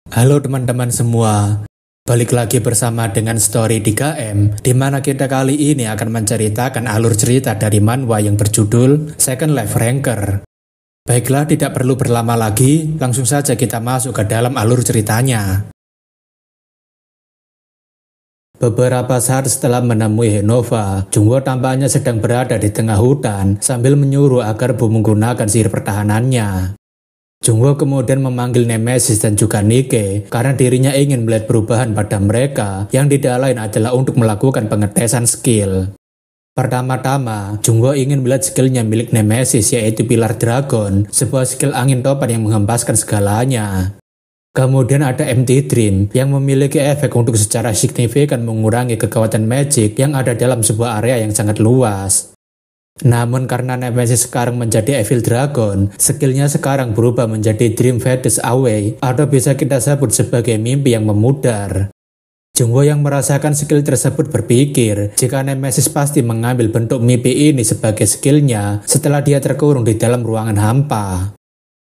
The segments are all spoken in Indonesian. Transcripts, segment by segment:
Halo teman-teman semua, balik lagi bersama dengan Story 3M, di mana kita kali ini akan menceritakan alur cerita dari manhwa yang berjudul Second Life Ranker. Baiklah, tidak perlu berlama lagi, langsung saja kita masuk ke dalam alur ceritanya. Beberapa saat setelah menemui Henova, Jungwoo tampaknya sedang berada di tengah hutan sambil menyuruh agar Bu menggunakan sihir pertahanannya. Jungwoo kemudian memanggil Nemesis dan juga Nikke karena dirinya ingin melihat perubahan pada mereka yang tidak lain adalah untuk melakukan pengetesan skill. Pertama-tama, Jungwoo ingin melihat skillnya milik Nemesis yaitu Pilar Dragon, sebuah skill angin topan yang menghempaskan segalanya. Kemudian ada Empty Dream yang memiliki efek untuk secara signifikan mengurangi kekuatan magic yang ada dalam sebuah area yang sangat luas. Namun karena Nemesis sekarang menjadi Evil Dragon, skillnya sekarang berubah menjadi Dream Fades Away atau bisa kita sebut sebagai mimpi yang memudar. Jungwoo yang merasakan skill tersebut berpikir jika Nemesis pasti mengambil bentuk mimpi ini sebagai skillnya setelah dia terkurung di dalam ruangan hampa.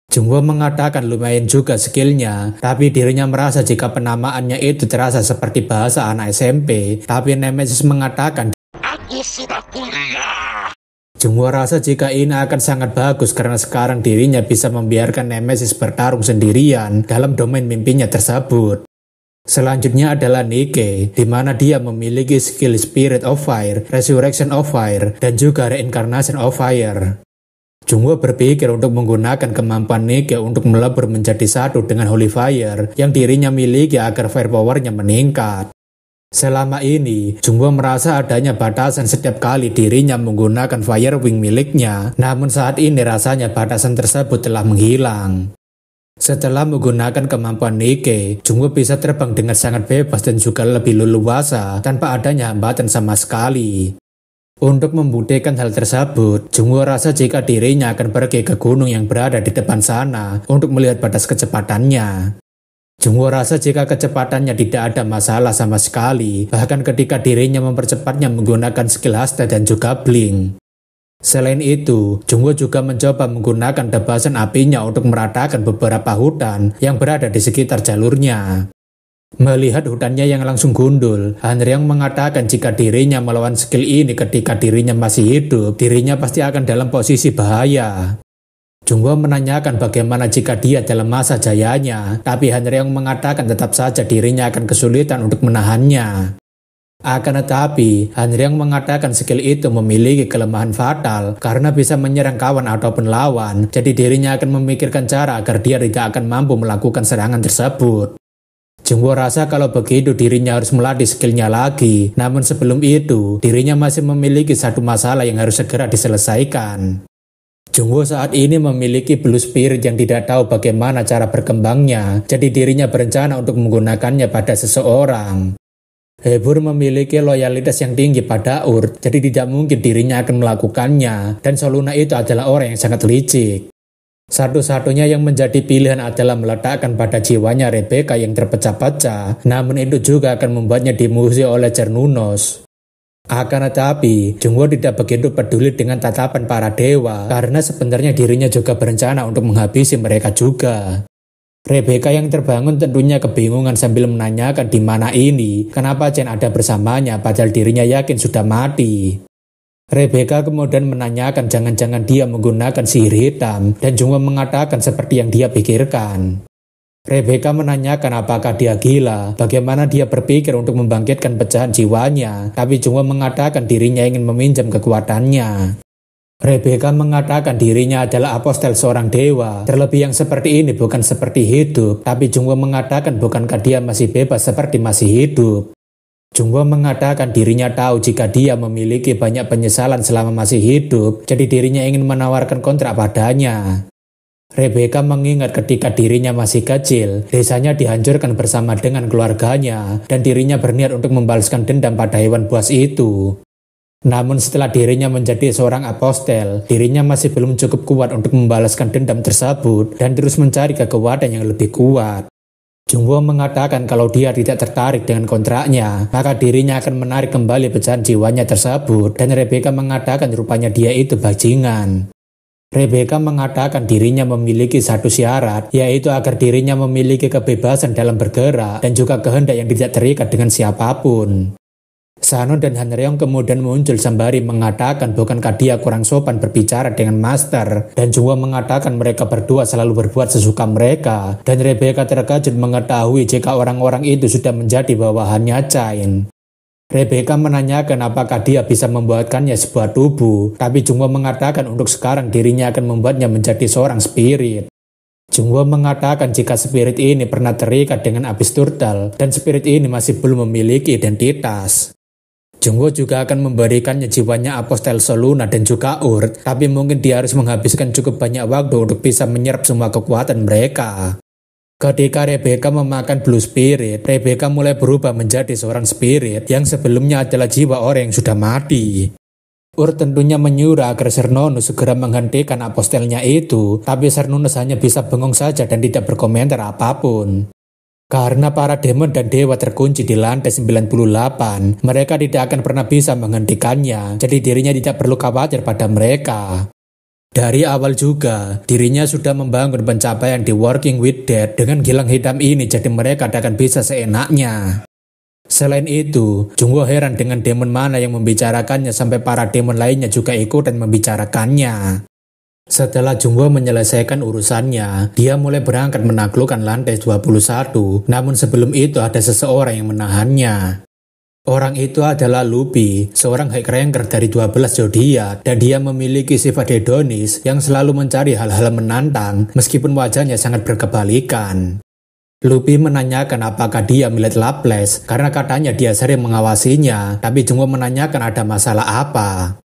Jungwoo mengatakan lumayan juga skillnya, tapi dirinya merasa jika penamaannya itu terasa seperti bahasa anak SMP, tapi Nemesis mengatakan, "Aku sudah kuliah." Jungwoo rasa jika ini akan sangat bagus karena sekarang dirinya bisa membiarkan Nemesis bertarung sendirian dalam domain mimpinya tersebut. Selanjutnya adalah Nikke, di mana dia memiliki skill Spirit of Fire, Resurrection of Fire, dan juga Reincarnation of Fire. Jungwoo berpikir untuk menggunakan kemampuan Nikke untuk melebur menjadi satu dengan Holy Fire yang dirinya miliki agar fire powernya meningkat. Selama ini, Jungwoo merasa adanya batasan setiap kali dirinya menggunakan Fire Wing miliknya, namun saat ini rasanya batasan tersebut telah menghilang. Setelah menggunakan kemampuan Nikke, Jungwoo bisa terbang dengan sangat bebas dan juga lebih leluasa tanpa adanya hambatan sama sekali. Untuk membuktikan hal tersebut, Jungwoo rasa jika dirinya akan pergi ke gunung yang berada di depan sana untuk melihat batas kecepatannya. Jungwoo rasa jika kecepatannya tidak ada masalah sama sekali, bahkan ketika dirinya mempercepatnya menggunakan skill Hasta dan juga Blink. Selain itu, Jungwoo juga mencoba menggunakan tebasan apinya untuk meratakan beberapa hutan yang berada di sekitar jalurnya. Melihat hutannya yang langsung gundul, Hanryang mengatakan jika dirinya melawan skill ini ketika dirinya masih hidup, dirinya pasti akan dalam posisi bahaya. Jungwoo menanyakan bagaimana jika dia dalam masa jayanya, tapi Hanryang mengatakan tetap saja dirinya akan kesulitan untuk menahannya. Akan tetapi, Hanryang mengatakan skill itu memiliki kelemahan fatal karena bisa menyerang kawan ataupun lawan, jadi dirinya akan memikirkan cara agar dia tidak akan mampu melakukan serangan tersebut. Jungwoo rasa kalau begitu dirinya harus melatih skillnya lagi, namun sebelum itu, dirinya masih memiliki satu masalah yang harus segera diselesaikan. Jungwoo saat ini memiliki Blue Spirit yang tidak tahu bagaimana cara berkembangnya, jadi dirinya berencana untuk menggunakannya pada seseorang. Haebur memiliki loyalitas yang tinggi pada Urt, jadi tidak mungkin dirinya akan melakukannya, dan Soluna itu adalah orang yang sangat licik. Satu-satunya yang menjadi pilihan adalah meletakkan pada jiwanya Rebecca yang terpecah-pecah, namun itu juga akan membuatnya dimusuhi oleh Cernunos. Akan tetapi, Jungwoo tidak begitu peduli dengan tatapan para dewa karena sebenarnya dirinya juga berencana untuk menghabisi mereka juga. Rebecca yang terbangun tentunya kebingungan sambil menanyakan di mana ini, kenapa Chen ada bersamanya padahal dirinya yakin sudah mati. Rebecca kemudian menanyakan jangan-jangan dia menggunakan sihir hitam dan Jungwoo mengatakan seperti yang dia pikirkan. Rebecca menanyakan apakah dia gila, bagaimana dia berpikir untuk membangkitkan pecahan jiwanya, tapi Jungwoo mengatakan dirinya ingin meminjam kekuatannya. Rebecca mengatakan dirinya adalah apostel seorang dewa, terlebih yang seperti ini bukan seperti hidup, tapi Jungwoo mengatakan bukankah dia masih bebas seperti masih hidup. Jungwoo mengatakan dirinya tahu jika dia memiliki banyak penyesalan selama masih hidup, jadi dirinya ingin menawarkan kontrak padanya. Rebecca mengingat ketika dirinya masih kecil, desanya dihancurkan bersama dengan keluarganya, dan dirinya berniat untuk membalaskan dendam pada hewan buas itu. Namun setelah dirinya menjadi seorang apostel, dirinya masih belum cukup kuat untuk membalaskan dendam tersebut, dan terus mencari kekuatan yang lebih kuat. Jungwoo mengatakan kalau dia tidak tertarik dengan kontraknya, maka dirinya akan menarik kembali pecahan jiwanya tersebut, dan Rebecca mengatakan rupanya dia itu bajingan. Rebecca mengatakan dirinya memiliki satu syarat, yaitu agar dirinya memiliki kebebasan dalam bergerak dan juga kehendak yang tidak terikat dengan siapapun. Shannon dan Hanryong kemudian muncul sembari mengatakan bukankah dia kurang sopan berbicara dengan Master, dan Jungwoo mengatakan mereka berdua selalu berbuat sesuka mereka, dan Rebecca terkejut mengetahui jika orang-orang itu sudah menjadi bawahannya Chain. Rebecca menanyakan apakah dia bisa membuatkannya sebuah tubuh, tapi Jungwoo mengatakan untuk sekarang dirinya akan membuatnya menjadi seorang spirit. Jungwoo mengatakan jika spirit ini pernah terikat dengan Abyss Turtle dan spirit ini masih belum memiliki identitas. Jungwoo juga akan memberikannya jiwanya Apostel Soluna dan juga Urt, tapi mungkin dia harus menghabiskan cukup banyak waktu untuk bisa menyerap semua kekuatan mereka. Ketika Rebecca memakan Blue Spirit, Rebecca mulai berubah menjadi seorang spirit yang sebelumnya adalah jiwa orang yang sudah mati. Urt tentunya menyuruh agar Cernunnos segera menghentikan apostelnya itu, tapi Cernunnos hanya bisa bengong saja dan tidak berkomentar apapun. Karena para demon dan dewa terkunci di lantai 98, mereka tidak akan pernah bisa menghentikannya, jadi dirinya tidak perlu khawatir pada mereka. Dari awal juga, dirinya sudah membangun pencapaian di Working with Death dengan gilang hitam ini, jadi mereka akan bisa seenaknya. Selain itu, Jungwoo heran dengan demon mana yang membicarakannya sampai para demon lainnya juga ikutan membicarakannya. Setelah Jungwoo menyelesaikan urusannya, dia mulai berangkat menaklukkan lantai 21, namun sebelum itu ada seseorang yang menahannya. Orang itu adalah Luffy, seorang High Ranker dari 12 zodiak, dan dia memiliki sifat hedonis yang selalu mencari hal-hal menantang meskipun wajahnya sangat berkebalikan. Luffy menanyakan apakah dia melihat Laples karena katanya dia sering mengawasinya, tapi Jungwoo menanyakan ada masalah apa.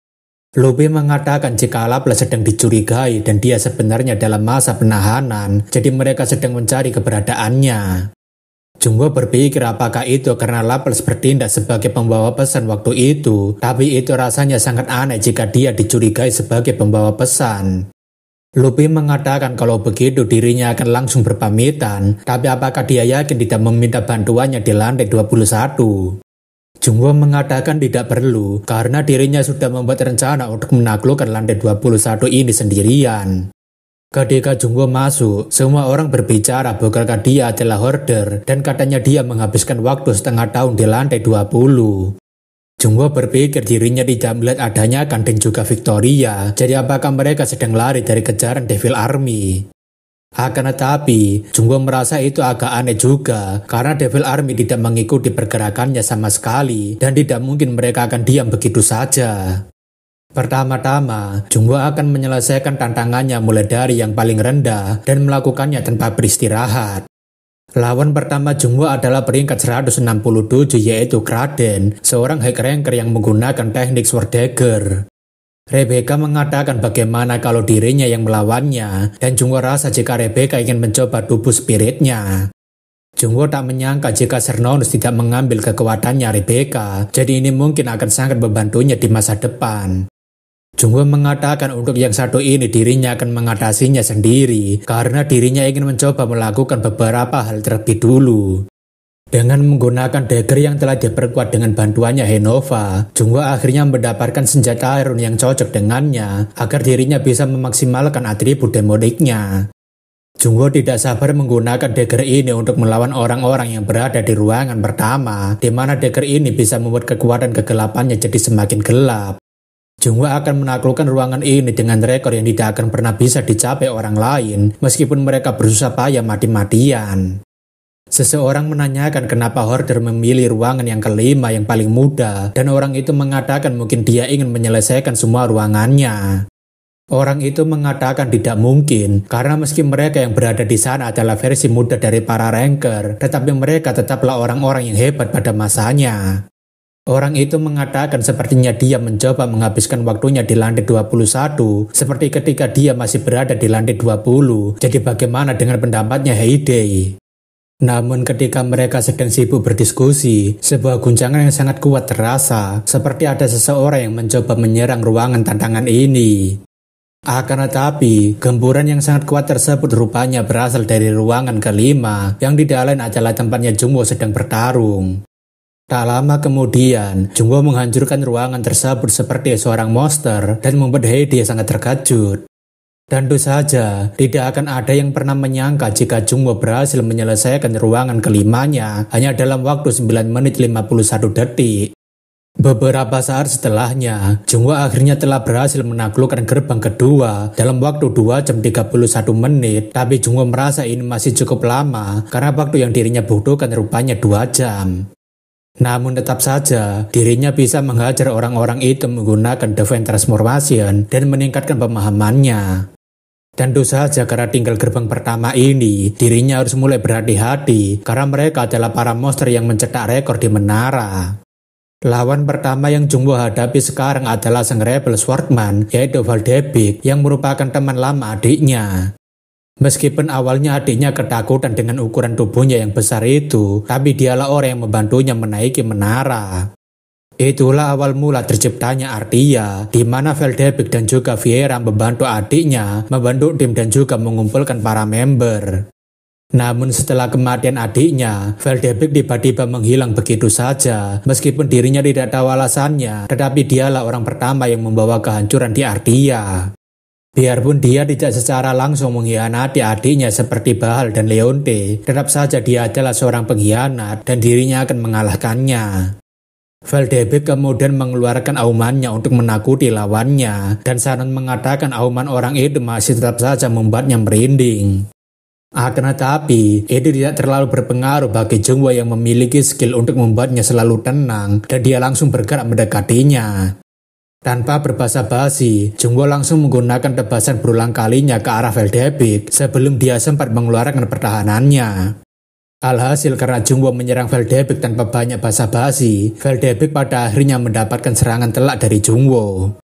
Luffy mengatakan jika Laples sedang dicurigai dan dia sebenarnya dalam masa penahanan, jadi mereka sedang mencari keberadaannya. Jungwoo berpikir apakah itu karena Laples bertindak sebagai pembawa pesan waktu itu, tapi itu rasanya sangat aneh jika dia dicurigai sebagai pembawa pesan. Luffy mengatakan kalau begitu dirinya akan langsung berpamitan, tapi apakah dia yakin tidak meminta bantuannya di lantai 21? Jungwoo mengatakan tidak perlu, karena dirinya sudah membuat rencana untuk menaklukkan lantai 21 ini sendirian. Ketika Jungwoo masuk, semua orang berbicara bukankah dia adalah Horder dan katanya dia menghabiskan waktu setengah tahun di lantai 20. Jungwoo berpikir dirinya tidak melihat adanya Kan dan juga Victoria, jadi apakah mereka sedang lari dari kejaran Devil Army? Akan tetapi, Jungwoo merasa itu agak aneh juga, karena Devil Army tidak mengikuti pergerakannya sama sekali, dan tidak mungkin mereka akan diam begitu saja. Pertama-tama, Jungwoo akan menyelesaikan tantangannya mulai dari yang paling rendah dan melakukannya tanpa beristirahat. Lawan pertama Jungwoo adalah peringkat 167 yaitu Kraden, seorang High Ranker yang menggunakan teknik Sword Dagger. Rebecca mengatakan bagaimana kalau dirinya yang melawannya, dan Jungwoo rasa jika Rebecca ingin mencoba tubuh spiritnya. Jungwoo tak menyangka jika Cernunnos tidak mengambil kekuatannya Rebecca, jadi ini mungkin akan sangat membantunya di masa depan. Jungwoo mengatakan untuk yang satu ini dirinya akan mengatasinya sendiri, karena dirinya ingin mencoba melakukan beberapa hal terlebih dulu. Dengan menggunakan dagger yang telah diperkuat dengan bantuannya Henova, Jungwoo akhirnya mendapatkan senjata iron yang cocok dengannya agar dirinya bisa memaksimalkan atribut demoniknya. Jungwoo tidak sabar menggunakan dagger ini untuk melawan orang-orang yang berada di ruangan pertama, di mana dagger ini bisa membuat kekuatan kegelapannya jadi semakin gelap. Jungwoo akan menaklukkan ruangan ini dengan rekor yang tidak akan pernah bisa dicapai orang lain, meskipun mereka berusaha payah mati-matian. Seseorang menanyakan kenapa Horder memilih ruangan yang kelima yang paling mudah, dan orang itu mengatakan mungkin dia ingin menyelesaikan semua ruangannya. Orang itu mengatakan tidak mungkin, karena meski mereka yang berada di sana adalah versi muda dari para ranker, tetapi mereka tetaplah orang-orang yang hebat pada masanya. Orang itu mengatakan sepertinya dia mencoba menghabiskan waktunya di lantai 21, seperti ketika dia masih berada di lantai 20, jadi bagaimana dengan pendapatnya Heyday? Namun ketika mereka sedang sibuk berdiskusi, sebuah guncangan yang sangat kuat terasa, seperti ada seseorang yang mencoba menyerang ruangan tantangan ini. Akan tetapi, gempuran yang sangat kuat tersebut rupanya berasal dari ruangan kelima, yang tidak lain adalah tempatnya Jungwoo sedang bertarung. Tak lama kemudian, Jungwoo menghancurkan ruangan tersebut seperti seorang monster dan membuat Heyday sangat terkejut. Tentu saja, tidak akan ada yang pernah menyangka jika Jungwoo berhasil menyelesaikan ruangan kelimanya hanya dalam waktu 9 menit 51 detik. Beberapa saat setelahnya, Jungwoo akhirnya telah berhasil menaklukkan gerbang kedua dalam waktu 2 jam 31 menit, tapi Jungwoo merasa ini masih cukup lama karena waktu yang dirinya butuhkan rupanya 2 jam. Namun tetap saja, dirinya bisa menghajar orang-orang itu menggunakan Divine Transformation dan meningkatkan pemahamannya. Tentu saja karena tinggal gerbang pertama ini, dirinya harus mulai berhati-hati karena mereka adalah para monster yang mencetak rekor di menara. Lawan pertama yang Jungwoo hadapi sekarang adalah sang rebel Swordman, yaitu Valdebik yang merupakan teman lama adiknya. Meskipun awalnya adiknya ketakutan dengan ukuran tubuhnya yang besar itu, tapi dialah orang yang membantunya menaiki menara. Itulah awal mula terciptanya Artia, di mana Valdebik dan juga Viera membantu adiknya, membantu tim dan juga mengumpulkan para member. Namun setelah kematian adiknya, Valdebik tiba-tiba menghilang begitu saja. Meskipun dirinya tidak tahu alasannya, tetapi dialah orang pertama yang membawa kehancuran di Artia. Biarpun dia tidak secara langsung mengkhianati adiknya seperti Bahal dan Leonte, tetap saja dia adalah seorang pengkhianat dan dirinya akan mengalahkannya. Valdebik kemudian mengeluarkan aumannya untuk menakuti lawannya, dan Shannon mengatakan auman orang itu masih tetap saja membuatnya merinding. Akan tetapi, itu tidak terlalu berpengaruh bagi Jungwoo yang memiliki skill untuk membuatnya selalu tenang, dan dia langsung bergerak mendekatinya. Tanpa berbasa-basi, Jungwoo langsung menggunakan tebasan berulang kalinya ke arah Valdebik sebelum dia sempat mengeluarkan pertahanannya. Alhasil karena Jungwoo menyerang Valdebik tanpa banyak basa-basi, Valdebik pada akhirnya mendapatkan serangan telak dari Jungwoo.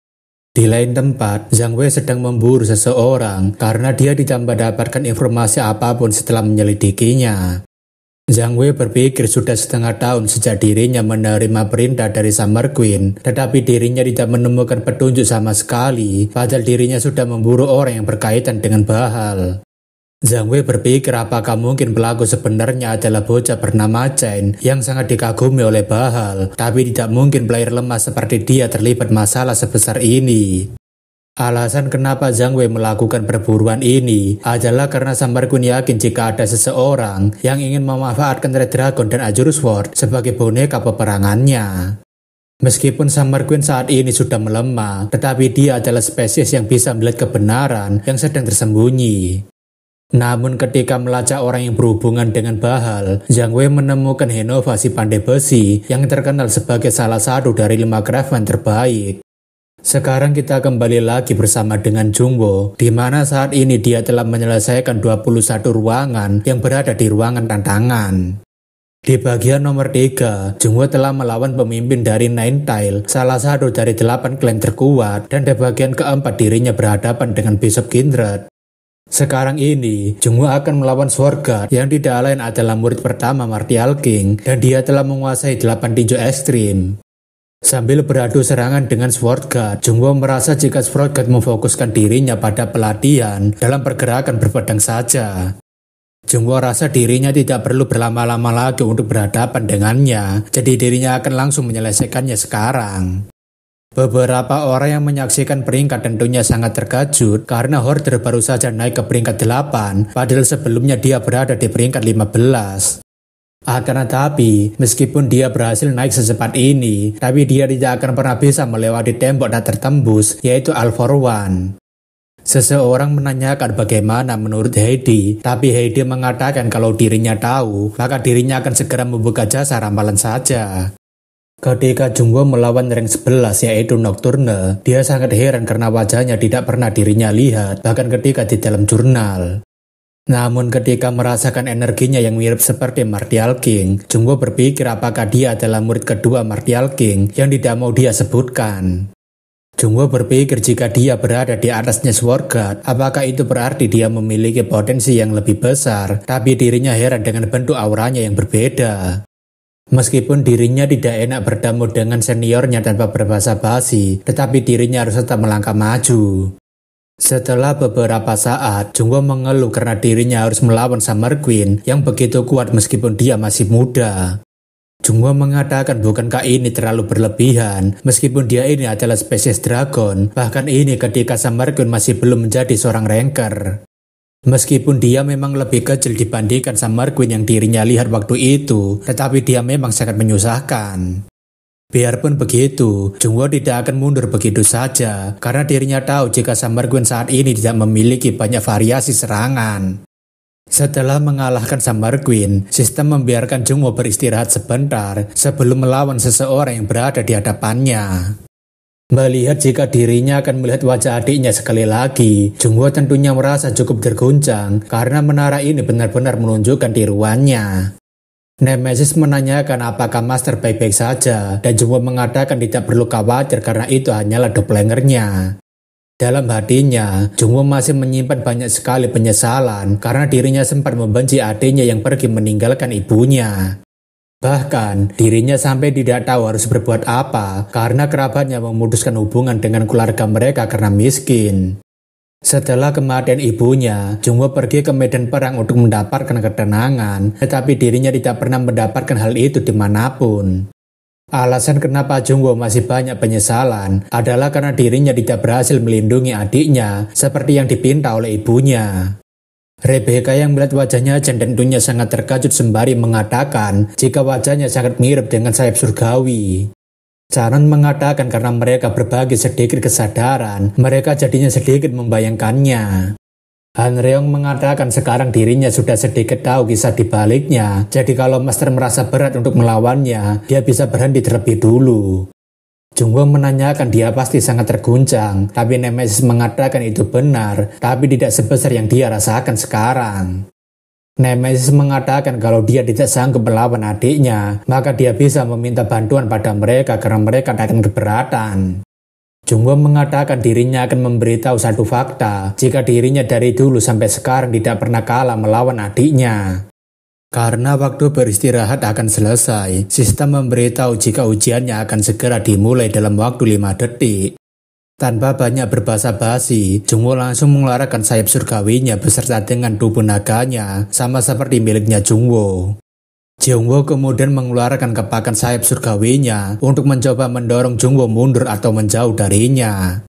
Di lain tempat, Zhang Wei sedang memburu seseorang karena dia tidak mendapatkan informasi apapun setelah menyelidikinya. Zhang Wei berpikir sudah setengah tahun sejak dirinya menerima perintah dari Summer Queen, tetapi dirinya tidak menemukan petunjuk sama sekali, padahal dirinya sudah memburu orang yang berkaitan dengan Bahal. Zhang Wei berpikir apakah mungkin pelaku sebenarnya adalah bocah bernama Chen yang sangat dikagumi oleh Bahal, tapi tidak mungkin player lemah seperti dia terlibat masalah sebesar ini. Alasan kenapa Zhang Wei melakukan perburuan ini adalah karena Summer Queen yakin jika ada seseorang yang ingin memanfaatkan Red Dragon dan Azure Sword sebagai boneka peperangannya. Meskipun Summer Queen saat ini sudah melemah, tetapi dia adalah spesies yang bisa melihat kebenaran yang sedang tersembunyi. Namun ketika melacak orang yang berhubungan dengan Bahal, Zhang Wei menemukan Henova si pandai besi yang terkenal sebagai salah satu dari 5 craftsman terbaik. Sekarang kita kembali lagi bersama dengan Jungwoo, di mana saat ini dia telah menyelesaikan 21 ruangan yang berada di ruangan tantangan. Di bagian nomor 3, Jungwoo telah melawan pemimpin dari Nine Tail, salah satu dari 8 klan terkuat, dan di bagian keempat dirinya berhadapan dengan Bishop Kindred. Sekarang ini, Jungwoo akan melawan Sword God yang tidak lain adalah murid pertama Martial King, dan dia telah menguasai 8 tinju ekstrim. Sambil beradu serangan dengan Sword God, Jungwoo merasa jika Sword God memfokuskan dirinya pada pelatihan dalam pergerakan berpedang saja. Jungwoo rasa dirinya tidak perlu berlama-lama lagi untuk berhadapan dengannya, jadi dirinya akan langsung menyelesaikannya sekarang. Beberapa orang yang menyaksikan peringkat tentunya sangat terkejut karena Horder baru saja naik ke peringkat 8, padahal sebelumnya dia berada di peringkat 15. Akan tetapi, meskipun dia berhasil naik secepat ini, tapi dia tidak akan pernah bisa melewati tembok tak tertembus, yaitu All for One. Seseorang menanyakan bagaimana menurut Heidi, tapi Heidi mengatakan kalau dirinya tahu, maka dirinya akan segera membuka jasa ramalan saja. Ketika Jungwoo melawan rank 11 yaitu Nocturne, dia sangat heran karena wajahnya tidak pernah dirinya lihat, bahkan ketika di dalam jurnal. Namun ketika merasakan energinya yang mirip seperti Martial King, Jungwoo berpikir apakah dia adalah murid kedua Martial King yang tidak mau dia sebutkan. Jungwoo berpikir jika dia berada di atasnya Sword God, apakah itu berarti dia memiliki potensi yang lebih besar, tapi dirinya heran dengan bentuk auranya yang berbeda. Meskipun dirinya tidak enak bertemu dengan seniornya tanpa berbasa-basi, tetapi dirinya harus tetap melangkah maju. Setelah beberapa saat, Jungwoo mengeluh karena dirinya harus melawan Summer Queen yang begitu kuat meskipun dia masih muda. Jungwoo mengatakan bukankah ini terlalu berlebihan, meskipun dia ini adalah spesies dragon, bahkan ini ketika Summer Queen masih belum menjadi seorang ranker. Meskipun dia memang lebih kecil dibandingkan Summer Queen yang dirinya lihat waktu itu, tetapi dia memang sangat menyusahkan. Biarpun begitu, Jungwoo tidak akan mundur begitu saja, karena dirinya tahu jika Summer Queen saat ini tidak memiliki banyak variasi serangan. Setelah mengalahkan Summer Queen, sistem membiarkan Jungwoo beristirahat sebentar sebelum melawan seseorang yang berada di hadapannya. Melihat jika dirinya akan melihat wajah adiknya sekali lagi, Jungwoo tentunya merasa cukup terguncang karena menara ini benar-benar menunjukkan tiruannya. Nemesis menanyakan apakah Master baik-baik saja, dan Jungwoo mengatakan tidak perlu khawatir karena itu hanyalah doppelgangernya. Dalam hatinya, Jungwoo masih menyimpan banyak sekali penyesalan karena dirinya sempat membenci adiknya yang pergi meninggalkan ibunya. Bahkan, dirinya sampai tidak tahu harus berbuat apa karena kerabatnya memutuskan hubungan dengan keluarga mereka karena miskin. Setelah kematian ibunya, Jungwoo pergi ke medan perang untuk mendapatkan ketenangan, tetapi dirinya tidak pernah mendapatkan hal itu dimanapun. Alasan kenapa Jungwoo masih banyak penyesalan adalah karena dirinya tidak berhasil melindungi adiknya seperti yang dipinta oleh ibunya. Rebecca yang melihat wajahnya Chen tentunya sangat terkejut sembari mengatakan jika wajahnya sangat mirip dengan sayap surgawi. Charon mengatakan karena mereka berbagi sedikit kesadaran, mereka jadinya sedikit membayangkannya. Han Reong mengatakan sekarang dirinya sudah sedikit tahu kisah di baliknya, jadi kalau Master merasa berat untuk melawannya, dia bisa berhenti terlebih dulu. Jungwoo menanyakan dia pasti sangat terguncang, tapi Nemesis mengatakan itu benar, tapi tidak sebesar yang dia rasakan sekarang. Nemesis mengatakan kalau dia tidak sanggup melawan adiknya, maka dia bisa meminta bantuan pada mereka karena mereka akan keberatan. Jungwoo mengatakan dirinya akan memberitahu satu fakta, jika dirinya dari dulu sampai sekarang tidak pernah kalah melawan adiknya. Karena waktu beristirahat akan selesai, sistem memberitahu jika ujiannya akan segera dimulai dalam waktu 5 detik. Tanpa banyak berbasa-basi, Jungwoo langsung mengeluarkan sayap surgawinya beserta dengan tubuh naganya, sama seperti miliknya Jungwoo. Jungwoo kemudian mengeluarkan kepakan sayap surgawinya untuk mencoba mendorong Jungwoo mundur atau menjauh darinya.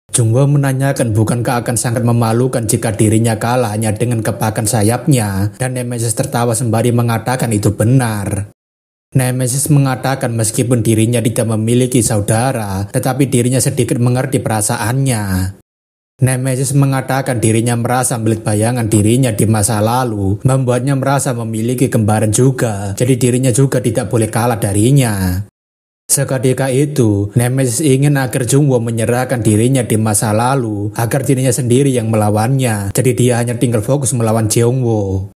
Jungwoo menanyakan bukankah akan sangat memalukan jika dirinya kalah hanya dengan kepakan sayapnya, dan Nemesis tertawa sembari mengatakan itu benar. Nemesis mengatakan meskipun dirinya tidak memiliki saudara, tetapi dirinya sedikit mengerti perasaannya. Nemesis mengatakan dirinya merasa melihat bayangan dirinya di masa lalu, membuatnya merasa memiliki kembaran juga, jadi dirinya juga tidak boleh kalah darinya. Seketika itu, Nemesis ingin agar Jungwoo menyerahkan dirinya di masa lalu, agar dirinya sendiri yang melawannya, jadi dia hanya tinggal fokus melawan Jungwoo.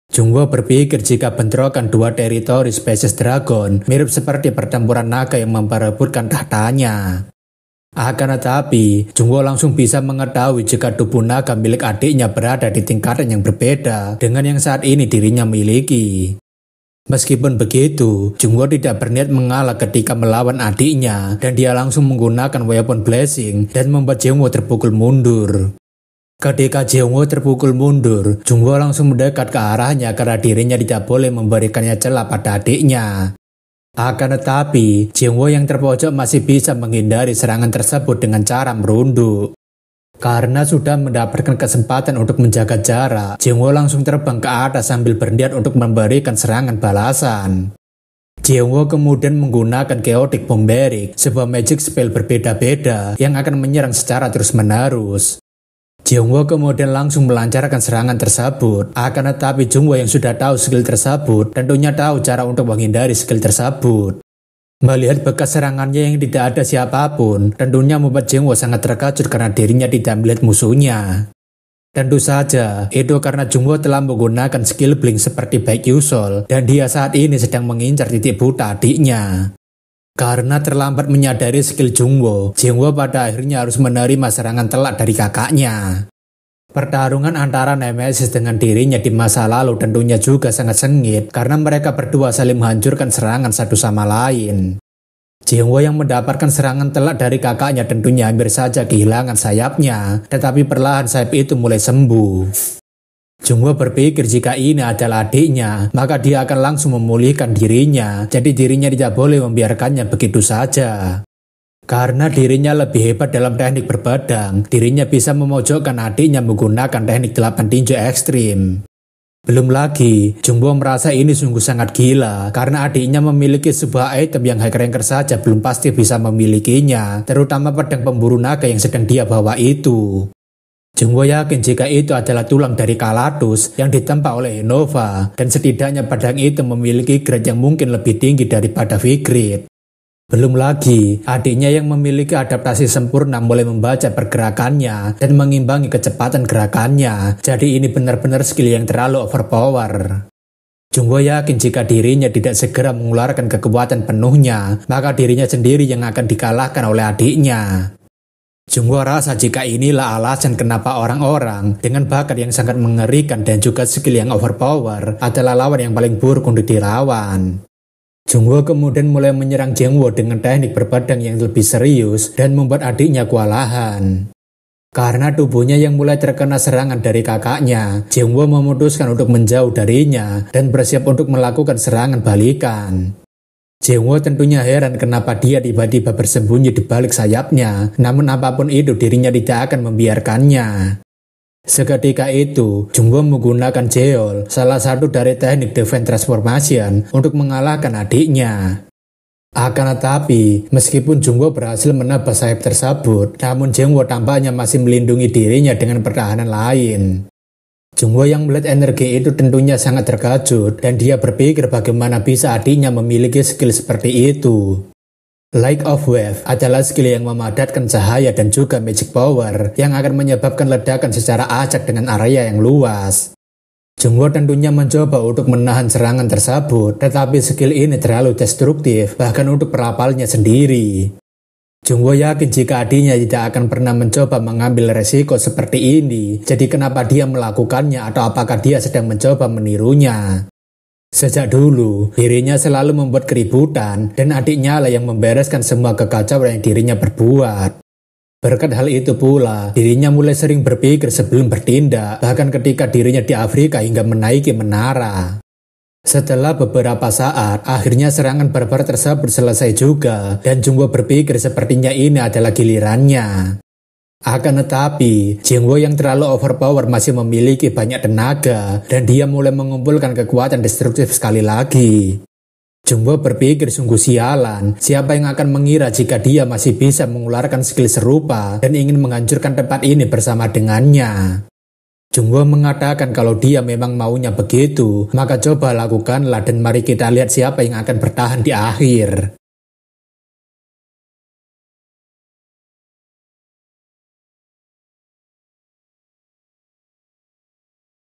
Jungwoo berpikir jika bentrokan dua teritori spesies dragon mirip seperti pertempuran naga yang memperebutkan tahtanya. Akan tetapi, Jungwoo langsung bisa mengetahui jika tubuh naga milik adiknya berada di tingkatan yang berbeda dengan yang saat ini dirinya miliki. Meskipun begitu, Jungwoo tidak berniat mengalah ketika melawan adiknya dan dia langsung menggunakan weapon blessing dan membuat Jungwoo terpukul mundur. Ketika Jungwoo terpukul mundur, Jungwoo langsung mendekat ke arahnya karena dirinya tidak boleh memberikannya celah pada adiknya. Akan tetapi, Jungwoo yang terpojok masih bisa menghindari serangan tersebut dengan cara merunduk. Karena sudah mendapatkan kesempatan untuk menjaga jarak, Jungwoo langsung terbang ke atas sambil berniat untuk memberikan serangan balasan. Jungwoo kemudian menggunakan Chaotic Bomberic, sebuah magic spell berbeda-beda yang akan menyerang secara terus-menerus. Jungwoo kemudian langsung melancarkan serangan tersebut, akan tetapi Jungwoo yang sudah tahu skill tersebut tentunya tahu cara untuk menghindari skill tersebut. Melihat bekas serangannya yang tidak ada siapapun, tentunya membuat Jungwoo sangat terkejut karena dirinya tidak melihat musuhnya. Tentu saja, itu karena Jungwoo telah menggunakan skill blink seperti Baek Yusol dan dia saat ini sedang mengincar titik buta adiknya. Karena terlambat menyadari skill Jungwoo pada akhirnya harus menerima serangan telak dari kakaknya. Pertarungan antara Nemesis dengan dirinya di masa lalu tentunya juga sangat sengit karena mereka berdua saling menghancurkan serangan satu sama lain. Jungwoo yang mendapatkan serangan telak dari kakaknya tentunya hampir saja kehilangan sayapnya, tetapi perlahan sayap itu mulai sembuh. Jungwoo berpikir jika ini adalah adiknya, maka dia akan langsung memulihkan dirinya, jadi dirinya tidak boleh membiarkannya begitu saja. Karena dirinya lebih hebat dalam teknik berpedang, dirinya bisa memojokkan adiknya menggunakan teknik 8 tinju ekstrim. Belum lagi, Jungwoo merasa ini sungguh sangat gila, karena adiknya memiliki sebuah item yang high ranker saja belum pasti bisa memilikinya, terutama pedang pemburu naga yang sedang dia bawa itu. Jungwoo yakin jika itu adalah tulang dari Kalatus yang ditempa oleh Innova, dan setidaknya pedang itu memiliki grade yang mungkin lebih tinggi daripada V-grade. Belum lagi, adiknya yang memiliki adaptasi sempurna mulai membaca pergerakannya dan mengimbangi kecepatan gerakannya. Jadi ini benar-benar skill yang terlalu overpower. Jungwoo yakin jika dirinya tidak segera mengeluarkan kekuatan penuhnya, maka dirinya sendiri yang akan dikalahkan oleh adiknya. Jungwoo rasa jika inilah alasan kenapa orang-orang dengan bakat yang sangat mengerikan dan juga skill yang overpower adalah lawan yang paling buruk untuk dilawan. Jungwoo kemudian mulai menyerang Jangwoo dengan teknik berpedang yang lebih serius dan membuat adiknya kewalahan. Karena tubuhnya yang mulai terkena serangan dari kakaknya, Jangwoo memutuskan untuk menjauh darinya dan bersiap untuk melakukan serangan balikan. Jangwoo tentunya heran kenapa dia tiba-tiba bersembunyi di balik sayapnya, namun apapun itu dirinya tidak akan membiarkannya. Seketika itu, Jungwoo menggunakan Jeol, salah satu dari teknik Divine Transformation, untuk mengalahkan adiknya. Akan tetapi, meskipun Jungwoo berhasil menebas sayap tersebut, namun Jangwoo tampaknya masih melindungi dirinya dengan pertahanan lain. Jungwoo yang melihat energi itu tentunya sangat terkejut, dan dia berpikir bagaimana bisa adiknya memiliki skill seperti itu. Light of Wave adalah skill yang memadatkan cahaya dan juga magic power yang akan menyebabkan ledakan secara acak dengan area yang luas. Jungwoo tentunya mencoba untuk menahan serangan tersebut, tetapi skill ini terlalu destruktif bahkan untuk perapalnya sendiri. Jungwoo yakin jika adiknya tidak akan pernah mencoba mengambil resiko seperti ini, jadi kenapa dia melakukannya atau apakah dia sedang mencoba menirunya. Sejak dulu, dirinya selalu membuat keributan dan adiknya lah yang membereskan semua kekacauan yang dirinya perbuat. Berkat hal itu pula, dirinya mulai sering berpikir sebelum bertindak, bahkan ketika dirinya di Afrika hingga menaiki menara. Setelah beberapa saat, akhirnya serangan barbar tersebut selesai juga, dan Jungwoo berpikir sepertinya ini adalah gilirannya. Akan tetapi, Jangwoo yang terlalu overpower masih memiliki banyak tenaga dan dia mulai mengumpulkan kekuatan destruktif sekali lagi. Jungwoo berpikir sungguh sialan, siapa yang akan mengira jika dia masih bisa mengeluarkan skill serupa dan ingin menghancurkan tempat ini bersama dengannya. Jungwoo mengatakan kalau dia memang maunya begitu, maka coba lakukanlah dan mari kita lihat siapa yang akan bertahan di akhir.